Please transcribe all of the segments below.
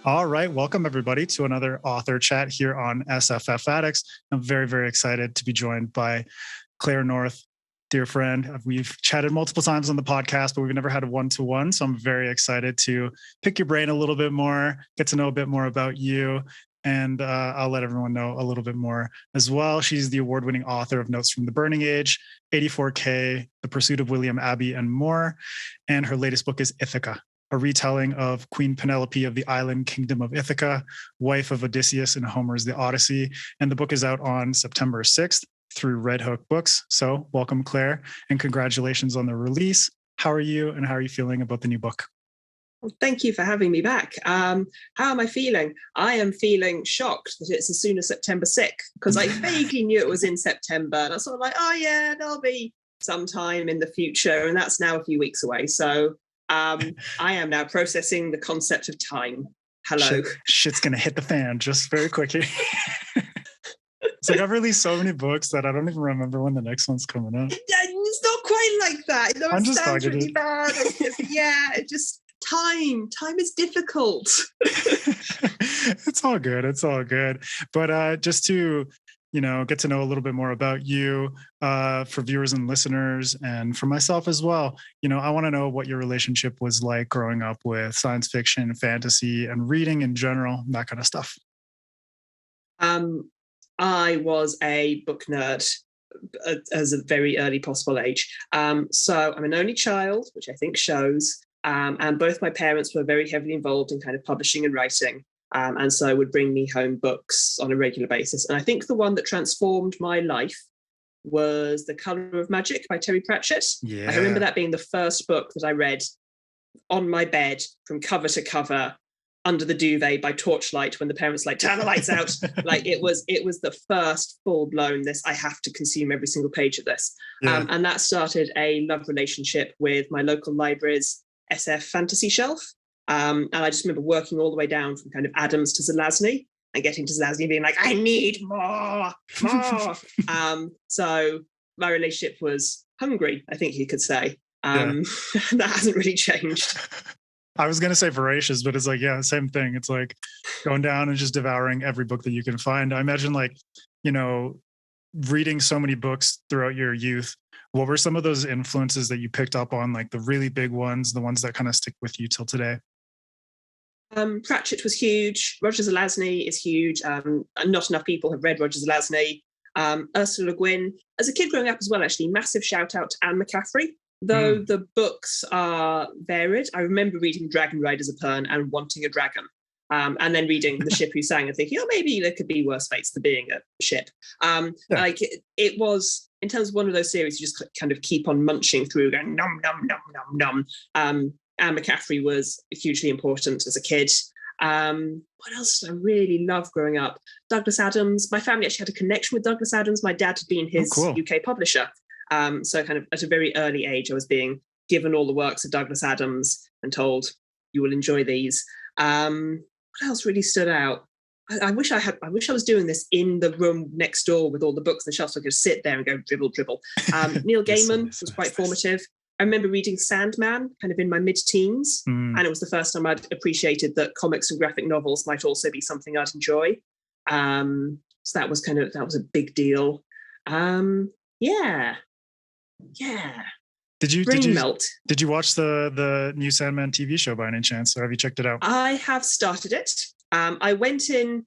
All right. Welcome, everybody, to another author chat here on FanFiAddicts. I'm very, very excited to be joined by Claire North, dear friend. We've chatted multiple times on the podcast, but we've never had a one-to-one. So I'm very excited to pick your brain a little bit more, get to know a bit more about you. And I'll let everyone know a little bit more as well. She's the award-winning author of Notes from the Burning Age, 84K, The Pursuit of William Abbey, and more. And her latest book is Ithaca, a retelling of Queen Penelope of the island kingdom of Ithaca, wife of Odysseus in Homer's The Odyssey. And the book is out on September 6th through Red Hook Books. So welcome, Claire, and congratulations on the release. How are you, and how are you feeling about the new book? Well, thank you for having me back. How am I feeling? I am feeling shocked that it's as soon as September 6th, because I vaguely knew it was in September. And I was sort of like, oh yeah, there'll be sometime in the future. And that's now a few weeks away. So I am now processing the concept of time. Hello. Shit's going to hit the fan just very quickly. It's like I've released so many books that I don't even remember when the next one's coming out. It's not quite like that. You know, I'm just sounds talking really bad. It just time is difficult. It's all good. It's all good. But just to get to know a little bit more about you for viewers and listeners, and for myself as well. I want to know what your relationship was like growing up with science fiction, fantasy, and reading in general, that kind of stuff. I was a book nerd as a very early possible age. So I'm an only child, which I think shows. And both my parents were very heavily involved in kind of publishing and writing. And so would bring me home books on a regular basis. And I think the one that transformed my life was The Colour of Magic by Terry Pratchett. Yeah. I remember that being the first book that I read on my bed from cover to cover under the duvet by torchlight when the parents like, turn the lights out. Like it was the first full-blown I have to consume every single page of this. Yeah. And that started a love relationship with my local library's SF fantasy shelf. And I just remember working all the way down from kind of Adams to Zelazny and getting to Zelazny being like, I need more. So my relationship was hungry, I think you could say. That hasn't really changed. I was going to say voracious, but it's like, yeah, same thing. It's like going down and just devouring every book that you can find. I imagine reading so many books throughout your youth. What were some of those influences that you picked up on, like the really big ones, the ones that kind of stick with you till today? Pratchett was huge. Roger Zelazny is huge. Not enough people have read Roger Zelazny. Ursula Le Guin. As a kid growing up as well, actually, massive shout out to Anne McCaffrey. Though the books are varied. I remember reading Dragon Riders of Pern and wanting a dragon. And then reading The Ship Who Sang and thinking, oh, maybe there could be worse fates than being a ship. Like it was, in terms of one of those series, you just kind of keep on munching through, going nom, nom, nom, nom, nom. Anne McCaffrey was hugely important as a kid. What else did I really love growing up? Douglas Adams. My family actually had a connection with Douglas Adams. My dad had been his UK publisher. So kind of at a very early age, I was being given all the works of Douglas Adams and told, you will enjoy these. What else really stood out? I wish I was doing this in the room next door with all the books and the shelves, so I could sit there and go dribble, dribble. Neil Gaiman was quite formative. I remember reading Sandman kind of in my mid-teens, and it was the first time I'd appreciated that comics and graphic novels might also be something I'd enjoy. So that was a big deal. Yeah. Did you watch the new Sandman TV show by any chance, or have you checked it out? I have started it. I went in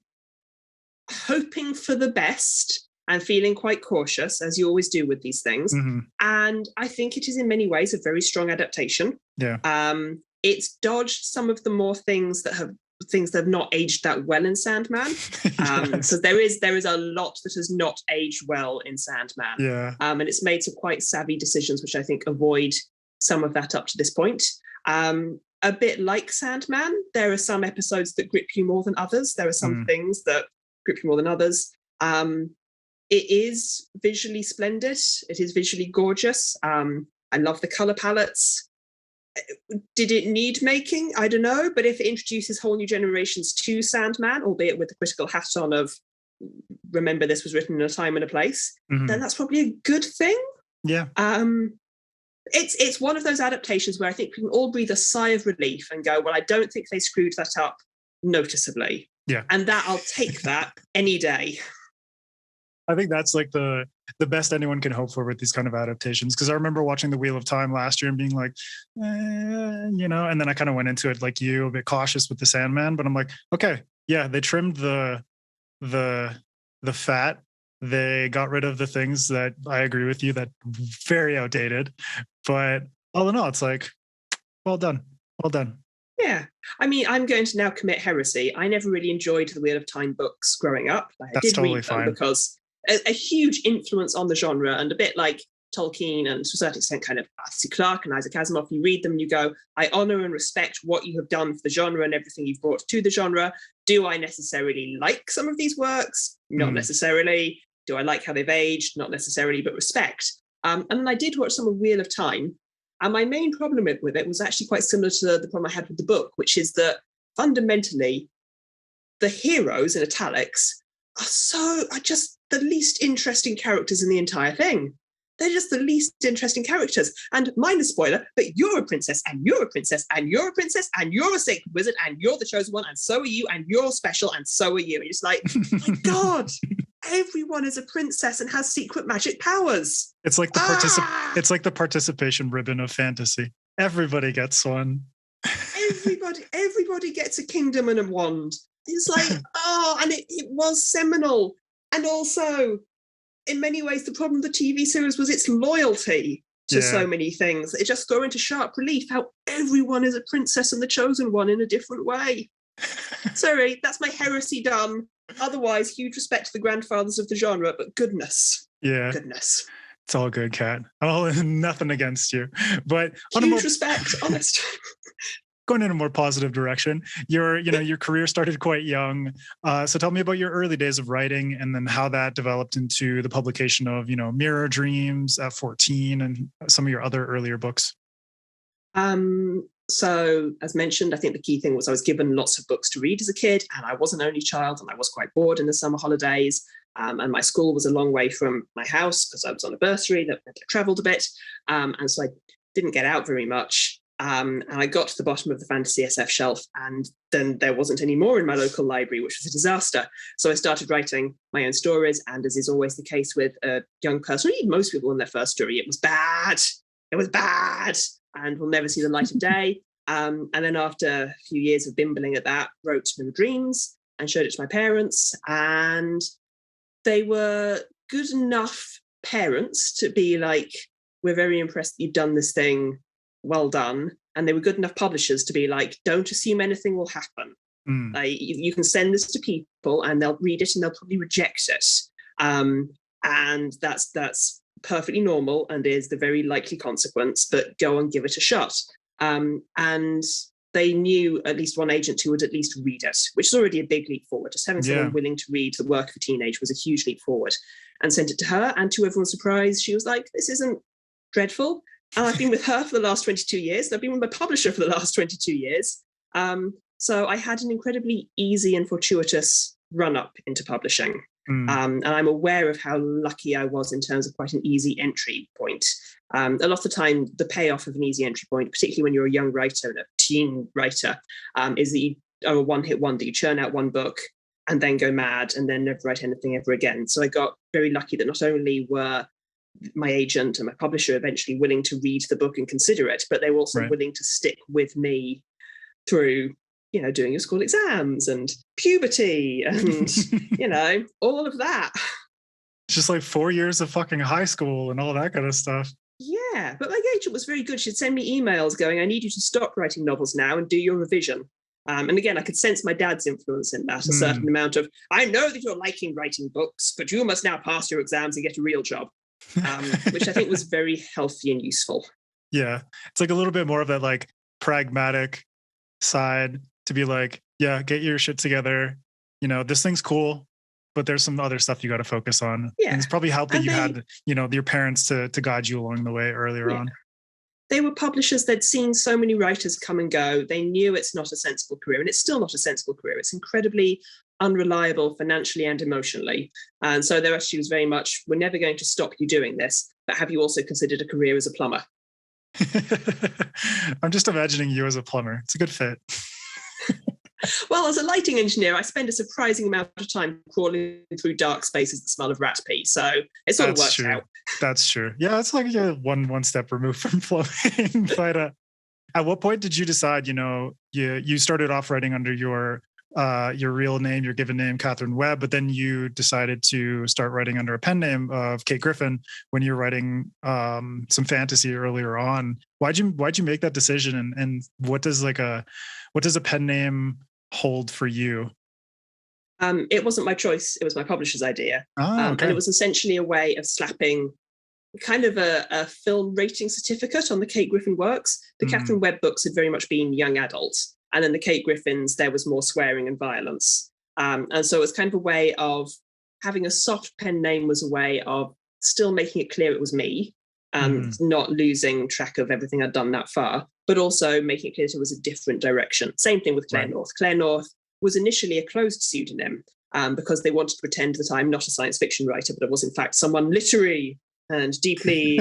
hoping for the best and feeling quite cautious, as you always do with these things. Mm-hmm. And I think it is in many ways a very strong adaptation. Yeah. It's dodged some of the more things that have not aged that well in Sandman. Yes. So there is a lot that has not aged well in Sandman. Yeah. And it's made some quite savvy decisions, which I think avoid some of that up to this point. A bit like Sandman, there are some episodes that grip you more than others. There are some things that grip you more than others. It is visually splendid. It is visually gorgeous. I love the color palettes. Did it need making? I don't know. But if it introduces whole new generations to Sandman, albeit with the critical hat on of remember this was written in a time and a place, then that's probably a good thing. Yeah. It's one of those adaptations where I think we can all breathe a sigh of relief and go, well, I don't think they screwed that up noticeably. Yeah. And that I'll take that any day. I think that's like the best anyone can hope for with these kind of adaptations. Because I remember watching The Wheel of Time last year and being like, and then I kind of went into it like you, a bit cautious with the Sandman. But I'm like, okay, yeah, they trimmed the fat. They got rid of the things that I agree with you that very outdated. But all in all, it's like, well done. Well done. Yeah. I mean, I'm going to now commit heresy. I never really enjoyed the Wheel of Time books growing up. I That's did totally read them fine. because a huge influence on the genre, and a bit like Tolkien and to a certain extent kind of Arthur C. Clarke and Isaac Asimov, you read them and you go, I honor and respect what you have done for the genre and everything you've brought to the genre. Do I necessarily like some of these works? Not necessarily. Do I like how they've aged? Not necessarily, but respect. And then I did watch some of Wheel of Time. And my main problem with it was actually quite similar to the problem I had with the book, which is that fundamentally the heroes in italics are just the least interesting characters in the entire thing. They're just the least interesting characters. And minor spoiler, but you're a princess, and you're a princess, and you're a princess, and you're a sacred wizard, and you're the chosen one, and so are you, and you're special, and so are you. And it's like, my God, everyone is a princess and has secret magic powers. It's like it's like the participation ribbon of fantasy. Everybody gets one. Everybody gets a kingdom and a wand. It's like, and it was seminal. And also, in many ways, the problem with the TV series was its loyalty to so many things. It just threw into sharp relief how everyone is a princess and the chosen one in a different way. Sorry, that's my heresy done. Otherwise, huge respect to the grandfathers of the genre, but goodness. Yeah. Goodness. It's all good, Kat. Nothing against you. But huge respect, honest. Going in a more positive direction, your career started quite young. So tell me about your early days of writing and then how that developed into the publication of, Mirror Dreams at 14 and some of your other earlier books. So as mentioned, I think the key thing was I was given lots of books to read as a kid, and I was an only child and I was quite bored in the summer holidays. And my school was a long way from my house because I was on a bursary that I traveled a bit. And so I didn't get out very much. And I got to the bottom of the fantasy SF shelf, and then there wasn't any more in my local library, which was a disaster. So I started writing my own stories, and as is always the case with a young person, or even most people in their first story, it was bad. It was bad, and will never see the light of day. And then after a few years of bimbling at that, wrote Mirror Dreams and showed it to my parents, and they were good enough parents to be like, we're very impressed that you've done this thing. Well done. And they were good enough publishers to be like, don't assume anything will happen. You can send this to people and they'll read it and they'll probably reject it. And that's perfectly normal and is the very likely consequence, but go and give it a shot. And they knew at least one agent who would at least read it, which is already a big leap forward. Just having someone willing to read the work of a teenage was a huge leap forward. And sent it to her, and to everyone's surprise, she was like, this isn't dreadful. And I've been with her for the last 22 years. And I've been with my publisher for the last 22 years. So I had an incredibly easy and fortuitous run up into publishing. And I'm aware of how lucky I was in terms of quite an easy entry point. A lot of the time, the payoff of an easy entry point, particularly when you're a young writer and a teen writer, is that you are a one-hit wonder. You churn out one book and then go mad and then never write anything ever again. So I got very lucky that not only were my agent and my publisher eventually willing to read the book and consider it, but they were also willing to stick with me through, doing your school exams and puberty and, all of that. It's just like 4 years of fucking high school and all that kind of stuff. Yeah, but my agent was very good. She'd send me emails going, I need you to stop writing novels now and do your revision. And again, I could sense my dad's influence in that, a certain amount of, I know that you're liking writing books, but you must now pass your exams and get a real job. Which I think was very healthy and useful. Yeah. It's like a little bit more of that like pragmatic side to be like, yeah, get your shit together. This thing's cool, but there's some other stuff you got to focus on. Yeah. And it's probably helped that you had, your parents to guide you along the way earlier on. They were publishers. They'd seen so many writers come and go. They knew it's not a sensible career, and it's still not a sensible career. It's incredibly unreliable financially and emotionally. And so their attitude was very much, we're never going to stop you doing this, but have you also considered a career as a plumber? I'm just imagining you as a plumber. It's a good fit. Well, as a lighting engineer, I spend a surprising amount of time crawling through dark spaces that smell of rat pee. So it sort of works out. That's true. Yeah, it's like you're one step removed from floating. But at what point did you decide, you started off writing under your real name, your given name, Catherine Webb, but then you decided to start writing under a pen name of Kate Griffin when you were writing some fantasy earlier on. Why'd you make that decision? And what does a pen name hold for you? It wasn't my choice. It was my publisher's idea. Okay. And it was essentially a way of slapping kind of a film rating certificate on the Kate Griffin works. The Catherine Webb books had very much been young adults. And then the Kate Griffins, there was more swearing and violence. And so it was kind of a way of having a soft pen name was a way of still making it clear it was me and not losing track of everything I'd done that far, but also making it clear it was a different direction. Same thing with Claire North. Claire North was initially a closed pseudonym because they wanted to pretend that I'm not a science fiction writer, but I was in fact someone literary and deeply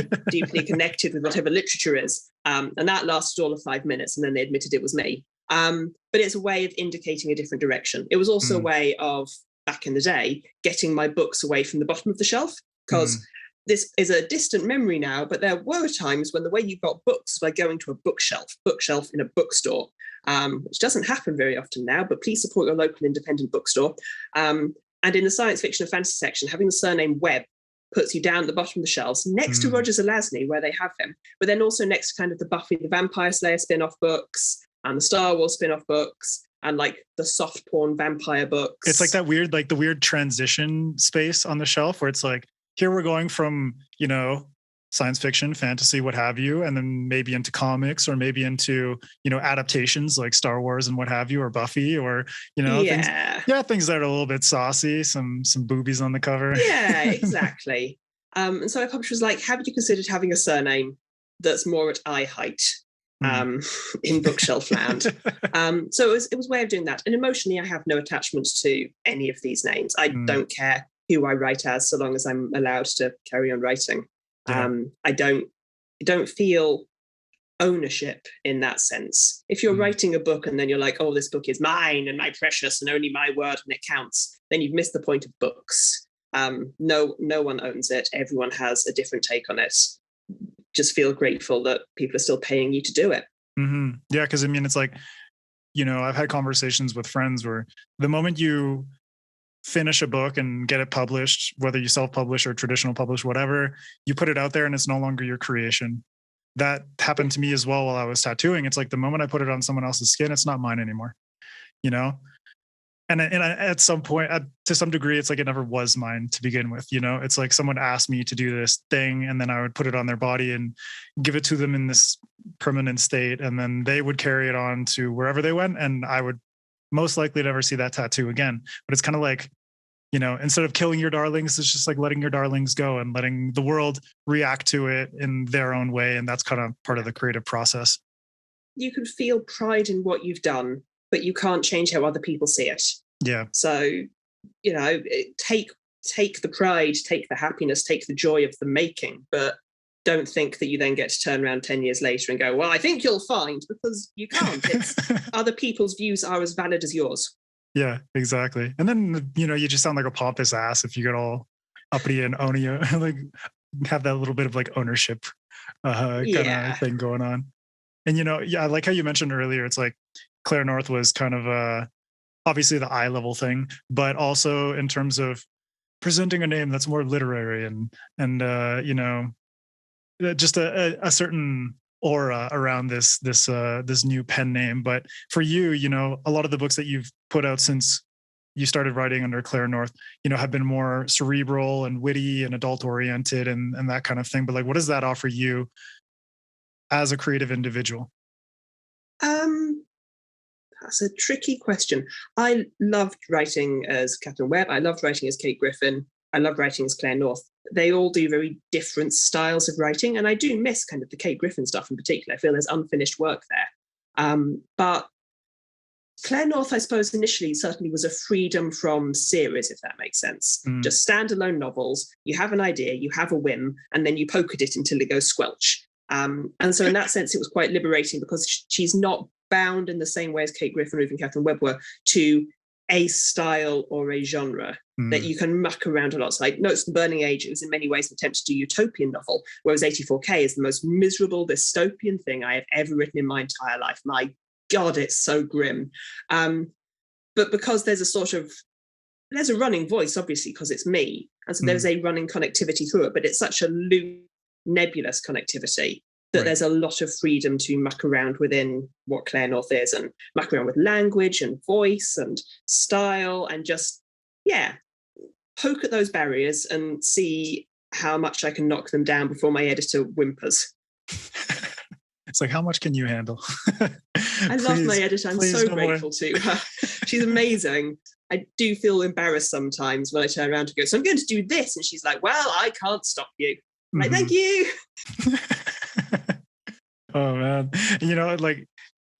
connected with whatever literature is. And that lasted all of 5 minutes, and then they admitted it was me. But it's a way of indicating a different direction. It was also a way of, back in the day, getting my books away from the bottom of the shelf, because this is a distant memory now, but there were times when the way you got books was by going to a bookshelf in a bookstore, which doesn't happen very often now, but please support your local independent bookstore. And in the science fiction and fantasy section, having the surname Webb puts you down at the bottom of the shelves next to Roger Zelazny, where they have him, but then also next to kind of the Buffy the Vampire Slayer spin-off books and the Star Wars spin-off books and like the soft porn vampire books. It's like that weird, like the weird transition space on the shelf where it's like, here we're going from, science fiction, fantasy, what have you, and then maybe into comics or maybe into, adaptations like Star Wars and what have you, or Buffy, or, things that are a little bit saucy, some boobies on the cover. Yeah, exactly. And so my publisher was like, have you considered having a surname that's more at eye height in bookshelf land? So it was a way of doing that. And emotionally, I have no attachment to any of these names. I don't care who I write as, so long as I'm allowed to carry on writing. I don't feel ownership in that sense. If you're writing a book and then you're like, oh, this book is mine and my precious and only my word and it counts, then you've missed the point of books. No one owns it. Everyone has a different take on it. Just feel grateful that people are still paying you to do it. Yeah, because it's like, I've had conversations with friends where the moment you finish a book and get it published, whether you self-publish or traditional publish, whatever, you put it out there and it's no longer your creation. That happened to me as well while I was tattooing. It's like the moment I put it on someone else's skin, it's not mine anymore, And at some point, to some degree, it's like it never was mine to begin with. It's like someone asked me to do this thing, and then I would put it on their body and give it to them in this permanent state, and then they would carry it on to wherever they went, and I would most likely never see that tattoo again. But it's kind of like, instead of killing your darlings, it's just like letting your darlings go and letting the world react to it in their own way, and that's kind of part of the creative process. You can feel pride in what you've done, but you can't change how other people see it. Yeah. So, take the pride, take the happiness, take the joy of the making, but don't think that you then get to turn around 10 years later and go, well, I think you'll find, because you can't. It's other people's views are as valid as yours. Yeah, exactly. And then, you just sound like a pompous ass if you get all uppity and own you, like have that little bit of like ownership kind of thing going on. And, I like how you mentioned earlier, it's like Claire North was kind of obviously the eye level thing, but also in terms of presenting a name that's more literary and just a certain aura around this new pen name. But for you, a lot of the books that you've put out since you started writing under Claire North, have been more cerebral and witty and adult oriented and that kind of thing. But like, what does that offer you as a creative individual? That's a tricky question. I loved writing as Catherine Webb. I loved writing as Kate Griffin. I loved writing as Claire North. They all do very different styles of writing, and I do miss kind of the Kate Griffin stuff in particular. I feel there's unfinished work there. But Claire North, I suppose, initially certainly was a freedom from series, if that makes sense. Just standalone novels. You have an idea, you have a whim, and then you poke at it until it goes squelch. And so in that sense, it was quite liberating because she's not bound in the same way as Kate Griffin or even Catherine Webb were to a style or a genre that you can muck around a lot. So like Notes from the Burning Age, it was in many ways an attempt to do utopian novel, whereas 84K is the most miserable dystopian thing I have ever written in my entire life. My God, it's so grim. But because there's a running voice, obviously, because it's me. And so there's a running connectivity through it, but it's such a loose, nebulous connectivity that there's a lot of freedom to muck around within what Claire North is, and muck around with language and voice and style, and just, poke at those barriers and see how much I can knock them down before my editor whimpers. It's like, how much can you handle? I love my editor. I'm so grateful to her. She's amazing. I do feel embarrassed sometimes when I turn around to go, so I'm going to do this. And she's like, well, I can't stop you. I'm like, thank you. Oh, man. Like,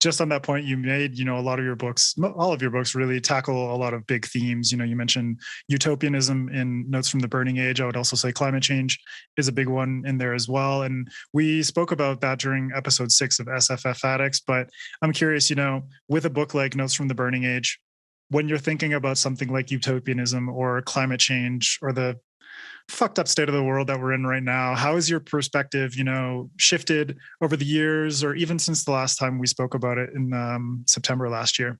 just on that point you made, a lot of your books, all of your books really tackle a lot of big themes. You mentioned utopianism in Notes from the Burning Age. I would also say climate change is a big one in there as well. And we spoke about that during episode 6 of SFF Addicts. But I'm curious, with a book like Notes from the Burning Age, when you're thinking about something like utopianism or climate change or the fucked up state of the world that we're in right now, how has your perspective, shifted over the years, or even since the last time we spoke about it in September last year?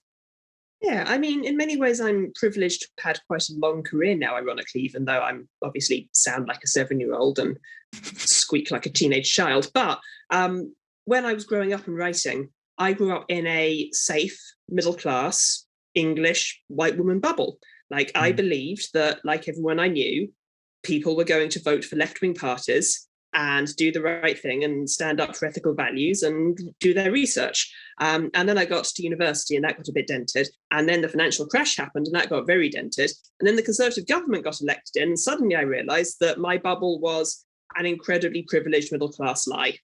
Yeah, I mean, in many ways, I'm privileged to have had quite a long career now, ironically, even though I'm obviously sound like a 7-year-old and squeak like a teenage child. But when I was growing up and writing, I grew up in a safe, middle-class, English, white woman bubble. Like, I believed that, like everyone I knew, people were going to vote for left-wing parties and do the right thing and stand up for ethical values and do their research. And then I got to university and that got a bit dented. And then the financial crash happened and that got very dented. And then the Conservative government got elected in, and suddenly I realised that my bubble was an incredibly privileged middle-class lie.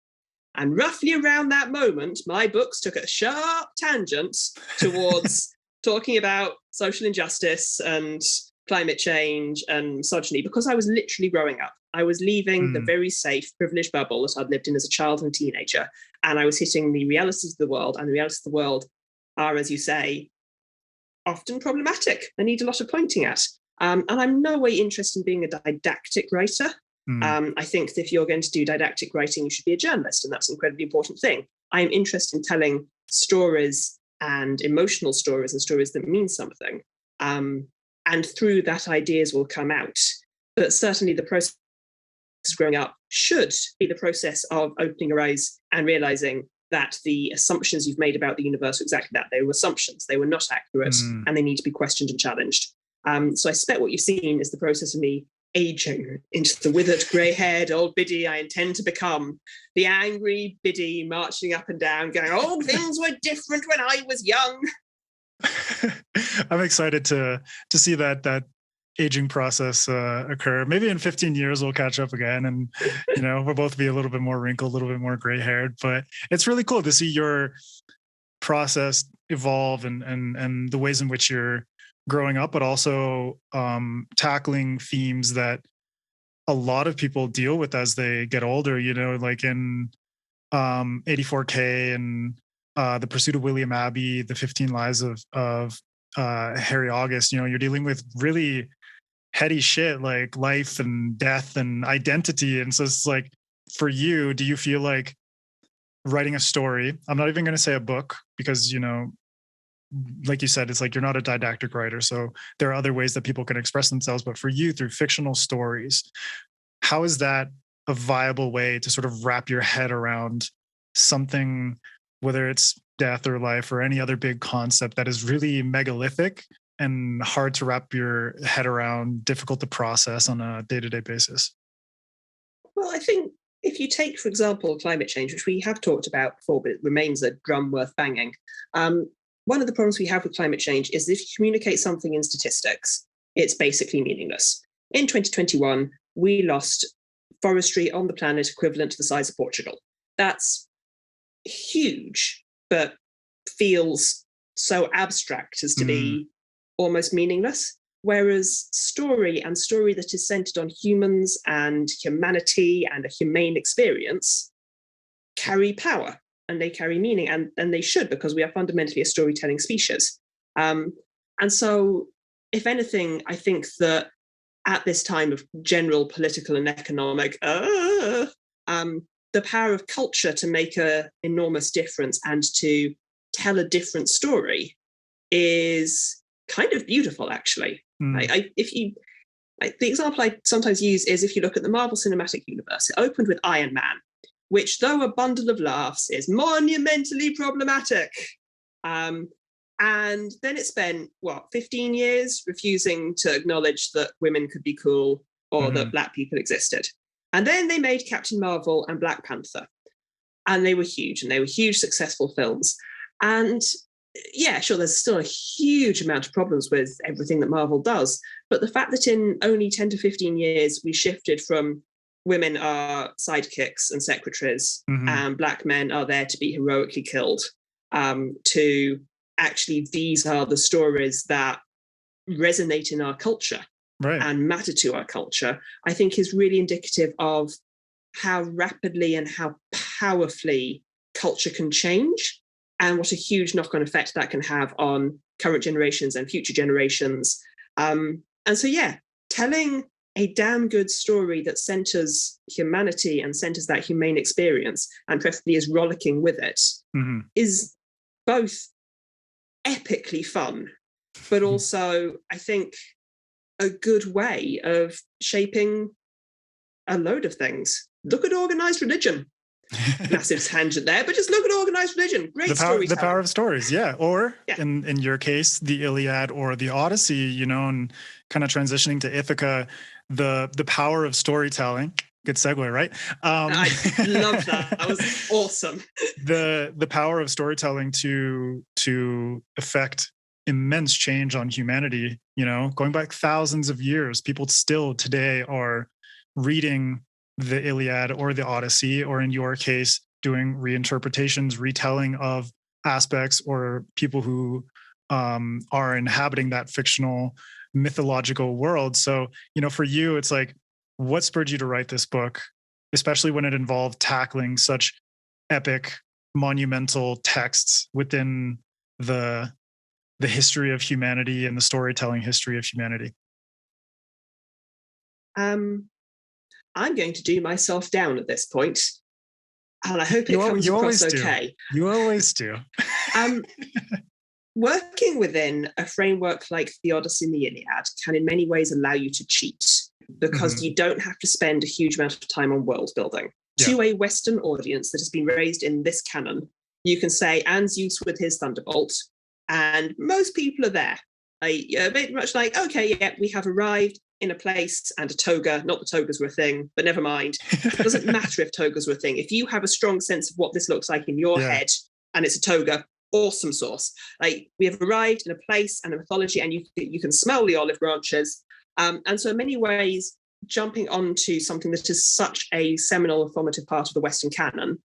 And roughly around that moment, my books took a sharp tangent towards talking about social injustice and climate change and misogyny, because I was literally growing up. I was leaving the very safe, privileged bubble that I'd lived in as a child and teenager, and I was hitting the realities of the world, and the realities of the world are, as you say, often problematic. They need a lot of pointing at. And I'm no way interested in being a didactic writer. I think that if you're going to do didactic writing, you should be a journalist, and that's an incredibly important thing. I'm interested in telling stories and emotional stories and stories that mean something. And through that, ideas will come out. But certainly the process of growing up should be the process of opening your eyes and realizing that the assumptions you've made about the universe are exactly that. They were assumptions. They were not accurate, and they need to be questioned and challenged. So I suspect what you've seen is the process of me aging into the withered, grey-haired old biddy I intend to become. The angry biddy marching up and down, going, oh, things were different when I was young. I'm excited to see that aging process occur. Maybe in 15 years we'll catch up again, and we'll both be a little bit more wrinkled, a little bit more gray-haired. But it's really cool to see your process evolve and the ways in which you're growing up, but also tackling themes that a lot of people deal with as they get older. Like in 84K and the Pursuit of William Abbey, the 15 Lives of Harry August, you're dealing with really heady shit like life and death and identity. And so it's like, for you, do you feel like writing a story, I'm not even going to say a book, because, like you said, it's like you're not a didactic writer. So there are other ways that people can express themselves. But for you, through fictional stories, how is that a viable way to sort of wrap your head around something, whether it's death or life or any other big concept that is really megalithic and hard to wrap your head around, difficult to process on a day-to-day basis? Well, I think if you take, for example, climate change, which we have talked about before, but it remains a drum worth banging. One of the problems we have with climate change is that if you communicate something in statistics, it's basically meaningless. In 2021, we lost forestry on the planet equivalent to the size of Portugal. That's huge, but feels so abstract as to be almost meaningless. Whereas story that is centered on humans and humanity and a humane experience carry power. and they carry meaning, and they should, because we are fundamentally a storytelling species. And so, if anything, I think that at this time of general political and economic, the power of culture to make an enormous difference and to tell a different story is kind of beautiful, actually. The example I sometimes use is, if you look at the Marvel Cinematic Universe, it opened with Iron Man, which, though a bundle of laughs, is monumentally problematic. And then it spent, 15 years refusing to acknowledge that women could be cool or that Black people existed. And then they made Captain Marvel and Black Panther. And they were huge, and they were huge, successful films. And yeah, sure, there's still a huge amount of problems with everything that Marvel does. But the fact that in only 10 to 15 years, we shifted from women are sidekicks and secretaries, and Black men are there to be heroically killed, to actually these are the stories that resonate in our culture and matter to our culture, I think is really indicative of how rapidly and how powerfully culture can change, and what a huge knock-on effect that can have on current generations and future generations. And so, yeah, telling a damn good story that centers humanity and centers that humane experience, and preferably is rollicking with it, is both epically fun, but also, I think, a good way of shaping a load of things. Look at organized religion. Massive tangent there, but just look at organized religion. Great storytelling. The power of stories, yeah. Or in your case, the Iliad or the Odyssey, and kind of transitioning to Ithaca, the power of storytelling. Good segue, right? I love that. That was awesome. The power of storytelling to affect immense change on humanity. Going back thousands of years, people still today are reading the Iliad or the Odyssey, or in your case, doing reinterpretations, retelling of aspects, or people who are inhabiting that fictional mythological world. So, for you, it's like, what spurred you to write this book, especially when it involved tackling such epic, monumental texts within the history of humanity and the storytelling history of humanity? I'm going to do myself down at this point, and I hope it comes across okay. You always do. Working within a framework like the Odyssey and the Iliad can in many ways allow you to cheat, because you don't have to spend a huge amount of time on world building. Yeah. To a Western audience that has been raised in this canon, you can say, and Zeus with his thunderbolt, and most people are there. Very much like, okay, yeah, we have arrived in a place and a toga. Not that togas were a thing, but never mind. It doesn't matter if togas were a thing. If you have a strong sense of what this looks like in your head, and it's a toga, awesome sauce. Like, we have arrived in a place and a mythology, and you can smell the olive branches. And so in many ways, jumping onto something that is such a seminal and formative part of the Western canon,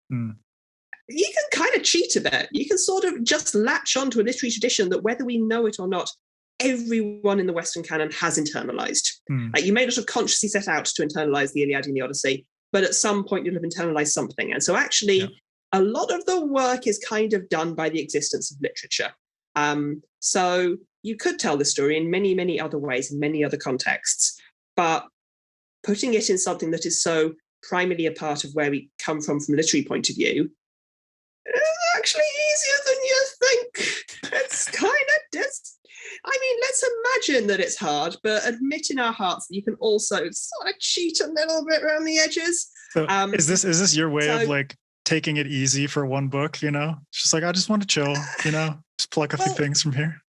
you can kind of cheat a bit. You can sort of just latch onto a literary tradition that, whether we know it or not, everyone in the Western canon has internalized. Like, you may not have consciously set out to internalize the Iliad and the Odyssey, but at some point you'll have internalized something. And so actually, a lot of the work is kind of done by the existence of literature. So you could tell the story in many, many other ways, in many other contexts, but putting it in something that is so primarily a part of where we come from a literary point of view is actually easier than you think. It's kind of let's imagine that it's hard, but admit in our hearts that you can also sort of cheat a little bit around the edges. So is this your way of like taking it easy for one book? It's just like, I just want to chill, just pluck a few things from here.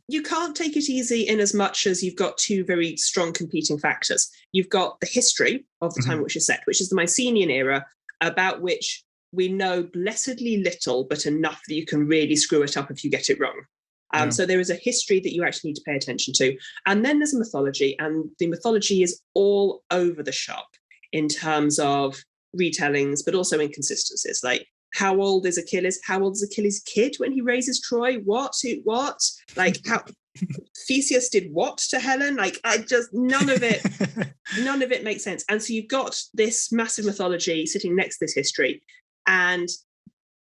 You can't take it easy in as much as you've got two very strong competing factors. You've got the history of the time which is set, which is the Mycenaean era, about which we know blessedly little, but enough that you can really screw it up if you get it wrong. So there is a history that you actually need to pay attention to. And then there's a mythology, and the mythology is all over the shop in terms of retellings, but also inconsistencies. Like, how old is Achilles? How old is Achilles' kid when he raises Troy? What? Like, how Theseus did what to Helen? Like, none of it makes sense. And so you've got this massive mythology sitting next to this history, and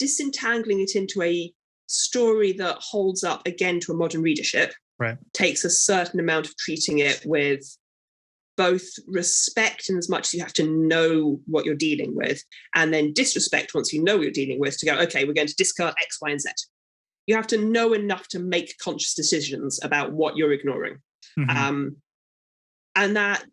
disentangling it into a story that holds up again to a modern readership takes a certain amount of treating it with both respect in as much as you have to know what you're dealing with, and then disrespect once you know what you're dealing with, to go, okay, we're going to discard X, Y, and Z. You have to know enough to make conscious decisions about what you're ignoring. And that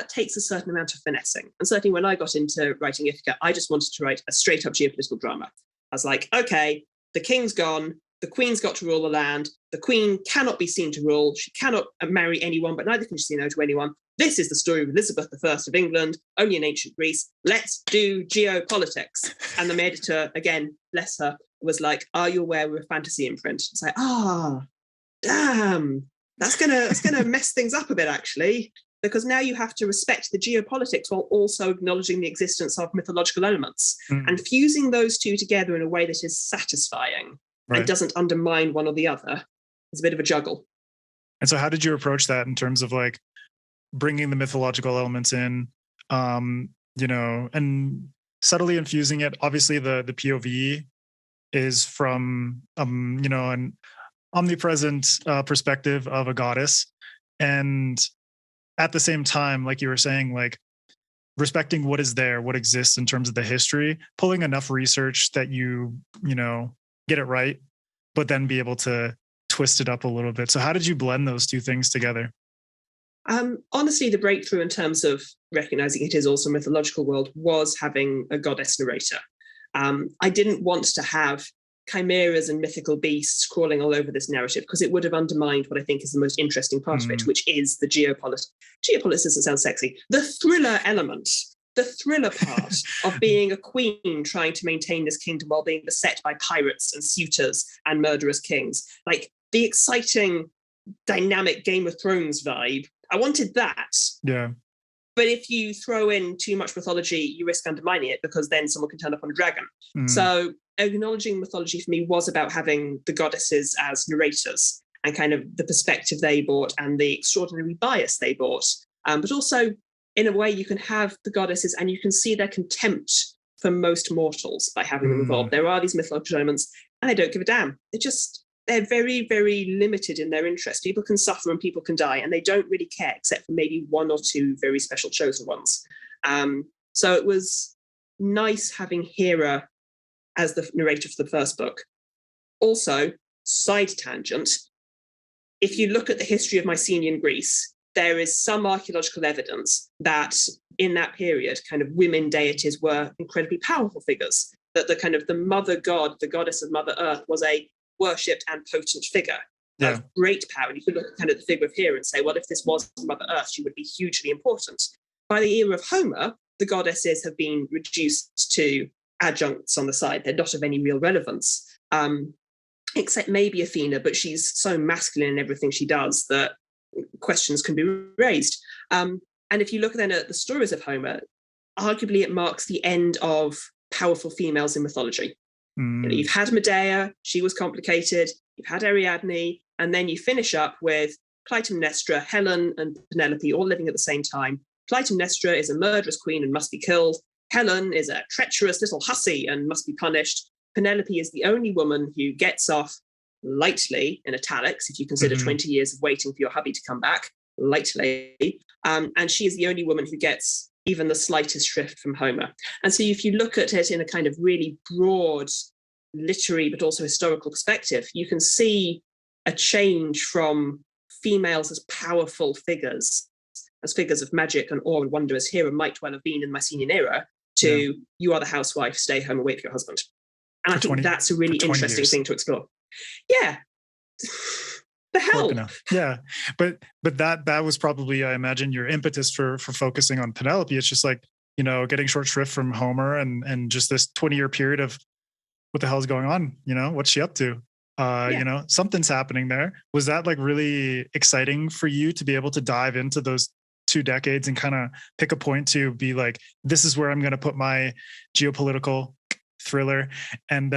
takes a certain amount of finessing. And certainly when I got into writing Ithaca, I just wanted to write a straight up geopolitical drama. I was like, okay, the king's gone, the queen's got to rule the land, the queen cannot be seen to rule, she cannot marry anyone, but neither can she say no to anyone. This is the story of Elizabeth I of England, only in ancient Greece. Let's do geopolitics. And the editor, again, bless her, was like, are you aware we're a fantasy imprint? It's like, damn, that's gonna mess things up a bit, actually, because now you have to respect the geopolitics while also acknowledging the existence of mythological elements and fusing those two together in a way that is satisfying and doesn't undermine one or the other. It's a bit of a juggle. And so how did you approach that in terms of like bringing the mythological elements in, and subtly infusing it? Obviously the POV is from, an omnipresent perspective of a goddess. And at the same time, like you were saying, like respecting what is there, what exists in terms of the history, pulling enough research that you get it right, but then be able to twist it up a little bit. So how did you blend those two things together? Honestly, the breakthrough in terms of recognizing it is also a mythological world was having a goddess narrator. I didn't want to have chimeras and mythical beasts crawling all over this narrative, because it would have undermined what I think is the most interesting part of it, which is the geopolitics. Geopolitics doesn't sound sexy. The thriller element, the thriller part of being a queen trying to maintain this kingdom while being beset by pirates and suitors and murderous kings. Like the exciting, dynamic Game of Thrones vibe. I wanted that. Yeah. But if you throw in too much mythology, you risk undermining it, because then someone can turn up on a dragon. So acknowledging mythology for me was about having the goddesses as narrators and kind of the perspective they brought and the extraordinary bias they brought. But also, in a way, you can have the goddesses and you can see their contempt for most mortals by having them involved. There are these mythological elements and they don't give a damn. They're very, very limited in their interest. People can suffer and people can die, and they don't really care, except for maybe one or two very special chosen ones. So it was nice having Hera as the narrator for the first book. Also, side tangent, if you look at the history of Mycenaean Greece, there is some archaeological evidence that in that period, kind of women deities were incredibly powerful figures, that the kind of the mother god, the goddess of Mother Earth, was a worshipped and potent figure of great power. And you could look at kind of the figure of Hera and say, well, if this was Mother Earth, she would be hugely important. By the era of Homer, the goddesses have been reduced to adjuncts on the side. They're not of any real relevance, except maybe Athena, but she's so masculine in everything she does that questions can be raised. And if you look then at the stories of Homer, arguably it marks the end of powerful females in mythology. You've had Medea, she was complicated. You've had Ariadne, and then you finish up with Clytemnestra, Helen, and Penelope all living at the same time. Clytemnestra is a murderous queen and must be killed. Helen is a treacherous little hussy and must be punished. Penelope is the only woman who gets off lightly, in italics, if you consider 20 years of waiting for your hubby to come back, lightly. And she is the only woman who gets even the slightest shrift from Homer. And so if you look at it in a kind of really broad literary but also historical perspective, you can see a change from females as powerful figures, as figures of magic and awe and wonder, as Hera might well have been in the Mycenaean era, to you are the housewife, stay home and wait for your husband. And I think that's a really interesting thing to explore. Yeah. The hell. Yeah. But that was probably, I imagine, your impetus for focusing on Penelope. It's just like, getting short shrift from Homer and just this 20-year period of what the hell is going on? What's she up to? Something's happening there. Was that like really exciting for you to be able to dive into those 2 decades and kind of pick a point to be like, this is where I'm going to put my geopolitical thriller and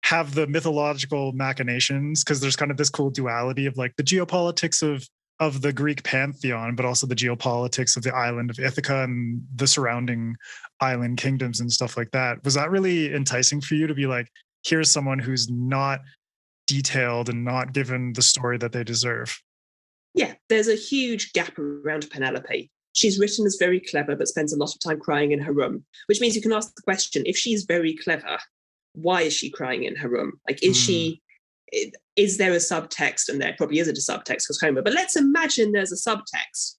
have the mythological machinations? Because there's kind of this cool duality of like the geopolitics of of the Greek pantheon, but also the geopolitics of the island of Ithaca and the surrounding island kingdoms and stuff like that. Was that really enticing for you to be like, here's someone who's not detailed and not given the story that they deserve? Yeah, there's a huge gap around Penelope. She's written as very clever, but spends a lot of time crying in her room, which means you can ask the question, if she's very clever, why is she crying in her room? Like, is there a subtext? And there probably isn't a subtext because Homer, but let's imagine there's a subtext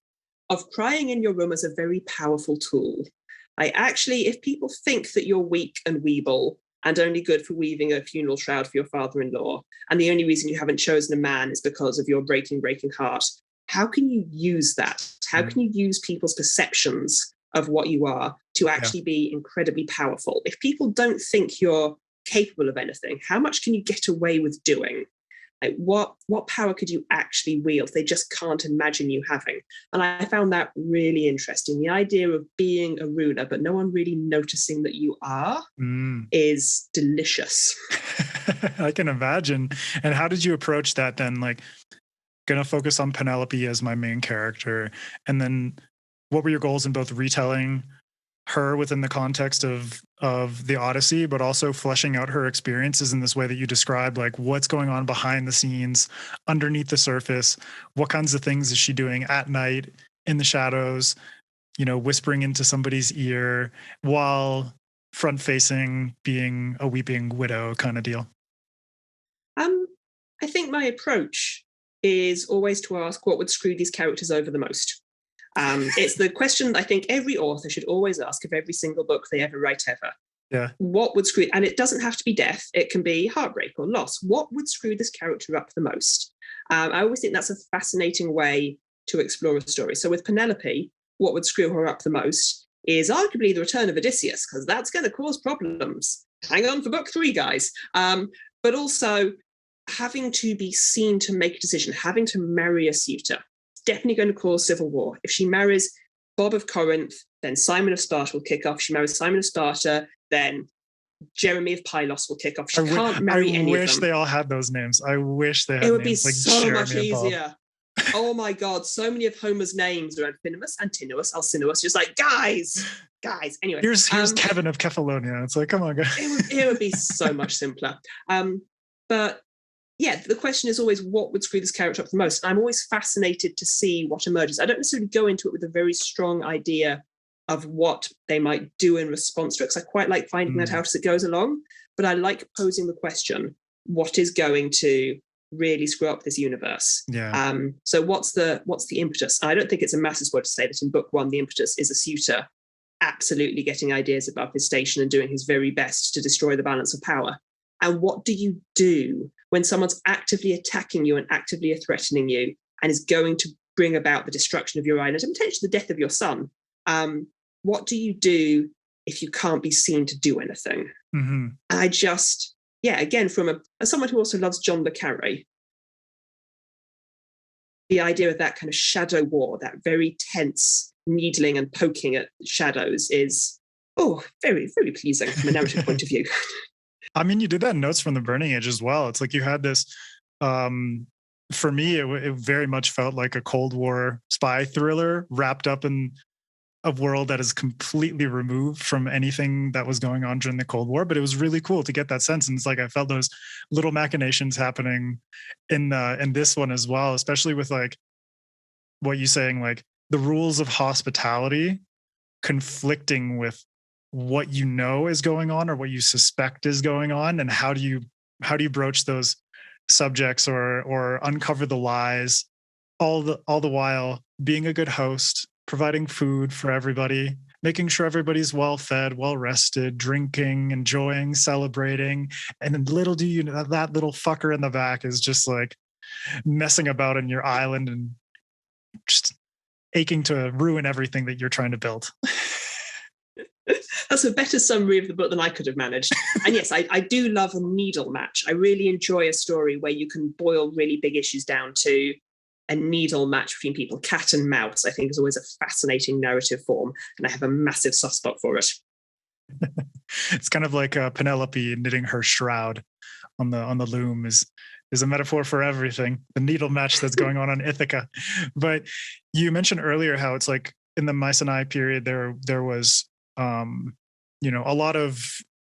of crying in your room as a very powerful tool. If people think that you're weak and weeble and only good for weaving a funeral shroud for your father-in-law, and the only reason you haven't chosen a man is because of your breaking heart, how can you use that? How can you use people's perceptions of what you are to actually be incredibly powerful? If people don't think you're capable of anything, how much can you get away with doing? Like, what power could you actually wield? They just can't imagine you having. And I found that really interesting. The idea of being a ruler, but no one really noticing that you are, is delicious. I can imagine. And how did you approach that then? Like, gonna focus on Penelope as my main character. And then what were your goals in both retelling her within the context of the Odyssey, but also fleshing out her experiences in this way that you described, like what's going on behind the scenes, underneath the surface? What kinds of things is she doing at night in the shadows, whispering into somebody's ear while front facing, being a weeping widow kind of deal? I think my approach is always to ask what would screw these characters over the most. It's the question I think every author should always ask of every single book they ever write ever. Yeah. What would screw, and it doesn't have to be death, it can be heartbreak or loss. What would screw this character up the most? I always think that's a fascinating way to explore a story. So with Penelope, what would screw her up the most is arguably the return of Odysseus, because that's going to cause problems. Hang on for book 3, guys. But also having to be seen to make a decision, having to marry a suitor. Definitely going to cause civil war. If she marries Bob of Corinth, then Simon of Sparta will kick off. If she marries Simon of Sparta, then Jeremy of Pylos will kick off. She can't marry any of them. I wish they all had those names. I wish they had names. It would names be like so Jeremy much easier. Oh my God, so many of Homer's names around Phinemus, Antinous, Alcinous, just like, guys. Anyway. Here's Kevin of Kephallonia. It's like, come on, guys. It would be so much simpler. But yeah, the question is always what would screw this character up the most? And I'm always fascinated to see what emerges. I don't necessarily go into it with a very strong idea of what they might do in response to it, because I quite like finding that out as it goes along. But I like posing the question, what is going to really screw up this universe? Yeah. So what's the impetus? I don't think it's a massive spoiler to say that in book 1, the impetus is a suitor absolutely getting ideas above his station and doing his very best to destroy the balance of power. And what do you do when someone's actively attacking you and actively threatening you and is going to bring about the destruction of your island and potentially the death of your son? What do you do if you can't be seen to do anything? Mm-hmm. I just, again, from as someone who also loves John le Carré, the idea of that kind of shadow war, that very tense needling and poking at shadows is, very, very pleasing from a narrative point of view. I mean, you did that in Notes from the Burning Age as well. It's like you had this, for me, it very much felt like a Cold War spy thriller wrapped up in a world that is completely removed from anything that was going on during the Cold War. But it was really cool to get that sense. And it's like I felt those little machinations happening in this one as well, especially with like what you saying, like the rules of hospitality conflicting with what you know is going on or what you suspect is going on, and how do you broach those subjects or uncover the lies, all the while being a good host, providing food for everybody, making sure everybody's well fed, well rested, drinking, enjoying, celebrating. And then little do you know that little fucker in the back is just like messing about in your island and just aching to ruin everything that you're trying to build. That's a better summary of the book than I could have managed. And yes, I do love a needle match. I really enjoy a story where you can boil really big issues down to a needle match between people. Cat and mouse, I think, is always a fascinating narrative form, and I have a massive soft spot for it. It's kind of like Penelope knitting her shroud on the loom is is a metaphor for everything, the needle match that's going on Ithaca. But you mentioned earlier how it's like in the Mycenae period, there was, a lot of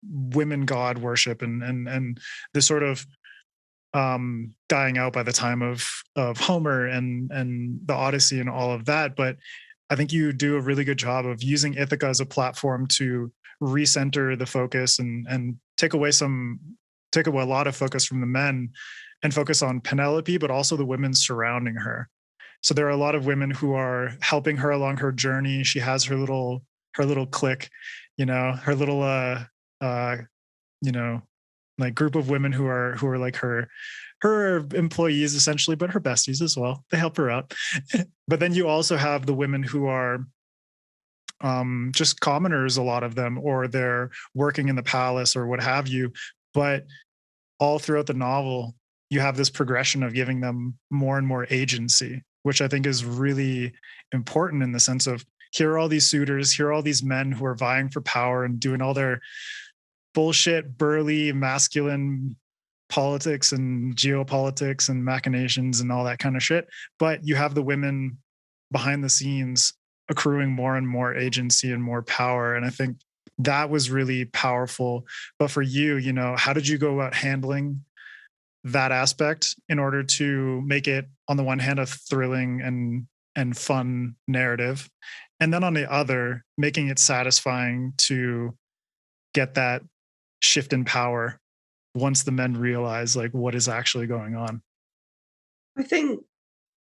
women god worship and this sort of dying out by the time of Homer and the Odyssey and all of that. But I think you do a really good job of using Ithaca as a platform to recenter the focus and take away a lot of focus from the men and focus on Penelope, but also the women surrounding her. So there are a lot of women who are helping her along her journey. She has her little clique, her little like group of women who are like her employees essentially, but her besties as well. They help her out. But then you also have the women who are just commoners, a lot of them, or they're working in the palace or what have you. But all throughout the novel, you have this progression of giving them more and more agency, which I think is really important in the sense of here are all these suitors, here are all these men who are vying for power and doing all their bullshit, burly, masculine politics and geopolitics and machinations and all that kind of shit. But you have the women behind the scenes accruing more and more agency and more power. And I think that was really powerful. But for you, how did you go about handling that aspect in order to make it, on the one hand, a thrilling and fun narrative, and then on the other, making it satisfying to get that shift in power once the men realize like what is actually going on? I think